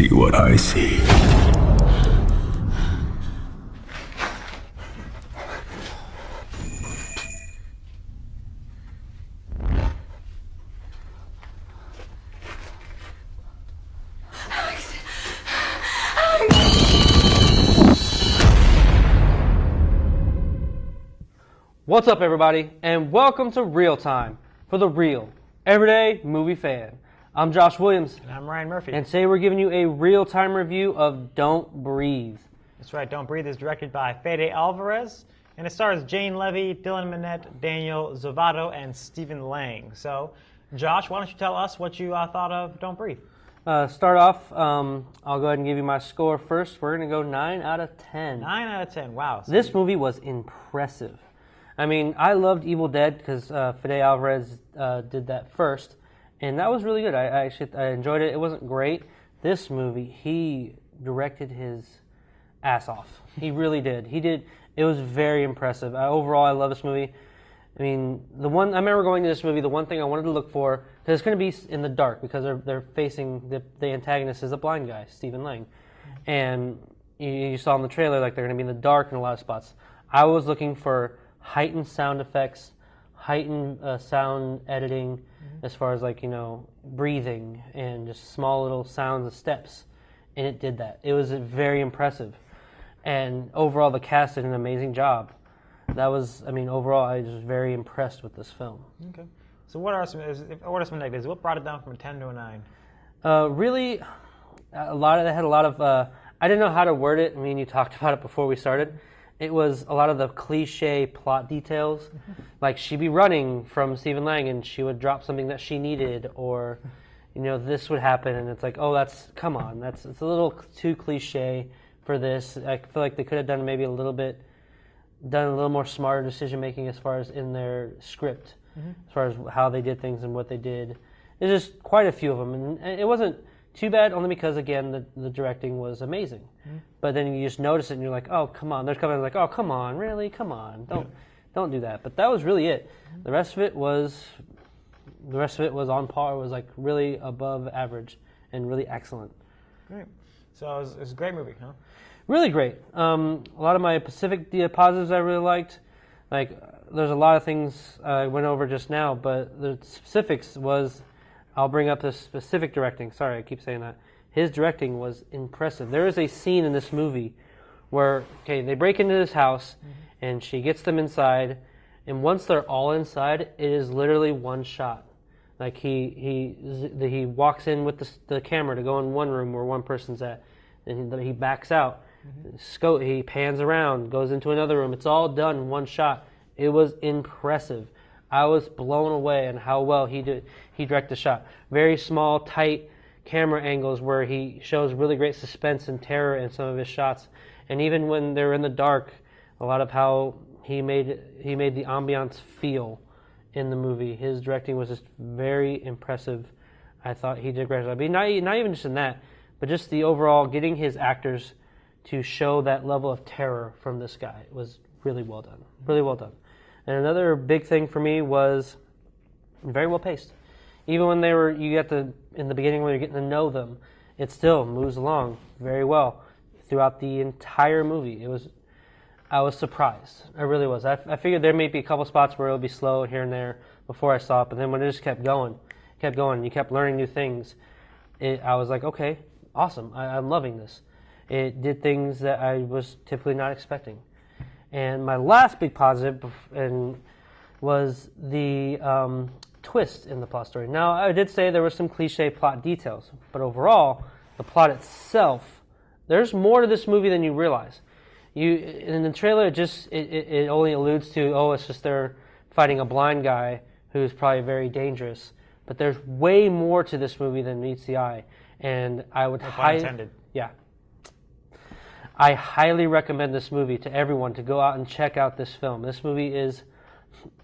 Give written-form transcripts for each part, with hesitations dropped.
see what I see. What's up, everybody, and welcome to ReelTime for the real, everyday movie fan. I'm Josh Williams. And I'm Ryan Murphy. And today we're giving you a real-time review of Don't Breathe. That's right, Don't Breathe is directed by Fede Alvarez, and it stars Jane Levy, Dylan Minnette, Daniel Zovatto, and Stephen Lang. So, Josh, why don't you tell us what you thought of Don't Breathe? Start off, I'll go ahead and give you my score first. We're going to go 9 out of 10. 9 out of 10, wow. So this movie was impressive. I mean, I loved Evil Dead because Fede Alvarez did that first, and that was really good. I enjoyed it. It wasn't great. This movie, he directed his ass off. He really did. He did. It was very impressive. Overall, I love this movie. I mean, I remember going to this movie, the one thing I wanted to look for, because it's going to be in the dark, because they're facing, the antagonist is a blind guy, Stephen Lang. And you saw in the trailer, like, they're going to be in the dark in a lot of spots. I was looking for heightened sound effects, heightened sound editing, as far as, like, breathing and just small little sounds of steps, and it did that. It was very impressive, and overall the cast did an amazing job. Overall I was very impressed with this film. Okay, so what are some negatives? What brought it down from a 10 to a 9? Really, it had a lot of I didn't know how to word it. I mean, you talked about it before we started. It was a lot of the cliche plot details, like she'd be running from Stephen Lang and she would drop something that she needed, or, this would happen, and it's like, oh, it's a little too cliche for this. I feel like they could have done a little more smarter decision making as far as in their script, as far as how they did things and what they did. There's just quite a few of them, and it wasn't too bad, only because, again, the directing was amazing. But then you just notice it, and you're like, oh, come on. There's a couple like, oh, come on, really? Come on. Don't do that. But that was really it. The rest of it was on par. It was, like, really above average and really excellent. Great. So it was a great movie, huh? Really great. A lot of my positives I really liked. Like, there's a lot of things I went over just now, but the specifics was, I'll bring up the specific directing. Sorry, I keep saying that. His directing was impressive. There is a scene in this movie where, they break into this house, and she gets them inside, and once they're all inside, it is literally one shot. Like, he walks in with the camera to go in one room where one person's at, and he backs out. He pans around, goes into another room. It's all done in one shot. It was impressive. I was blown away on how well he directed the shot. Very small, tight camera angles where he shows really great suspense and terror in some of his shots. And even when they're in the dark, a lot of how he made the ambiance feel in the movie. His directing was just very impressive. I thought he did a great job. I mean, not even just in that, but just the overall getting his actors to show that level of terror from this guy was really well done. Really well done. And another big thing for me was very well paced. Even when in the beginning when you're getting to know them, it still moves along very well throughout the entire movie. I was surprised. I really was. I figured there may be a couple spots where it would be slow here and there before I saw it, but then when it just kept going, you kept learning new things, I was like, okay, awesome. I'm loving this. It did things that I was typically not expecting. And my last big positive was the twist in the plot story. Now, I did say there were some cliche plot details, but overall, the plot itself, there's more to this movie than you realize. In the trailer, it only alludes to, it's just they're fighting a blind guy who's probably very dangerous. But there's way more to this movie than meets the eye, and I would I highly recommend this movie to everyone to go out and check out this film. This movie is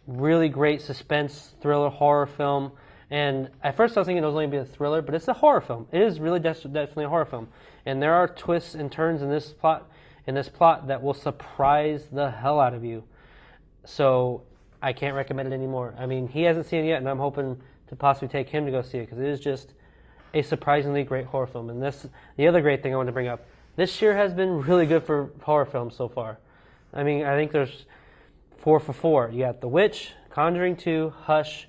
really great suspense, thriller, horror film. And at first I was thinking it was only be a thriller, but it's a horror film. It is really definitely a horror film. And there are twists and turns in this plot that will surprise the hell out of you. So I can't recommend it anymore. I mean, he hasn't seen it yet, and I'm hoping to possibly take him to go see it, because it is just a surprisingly great horror film. And the other great thing I want to bring up, this year has been really good for horror films so far. I mean, I think there's 4 for 4. You got The Witch, Conjuring 2, Hush,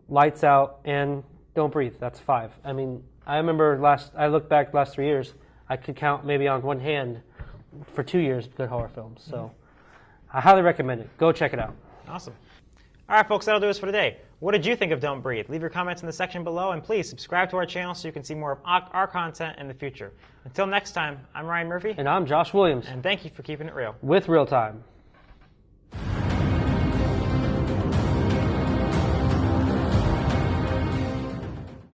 Lights Out, and Don't Breathe. That's 5. I mean, I remember I looked back the last 3 years, I could count maybe on one hand for 2 years good horror films. So I highly recommend it. Go check it out. Awesome. All right, folks, that'll do us for today. What did you think of Don't Breathe? Leave your comments in the section below, and please subscribe to our channel so you can see more of our content in the future. Until next time, I'm Ryan Murphy. And I'm Josh Williams. And thank you for keeping it real. With ReelTime.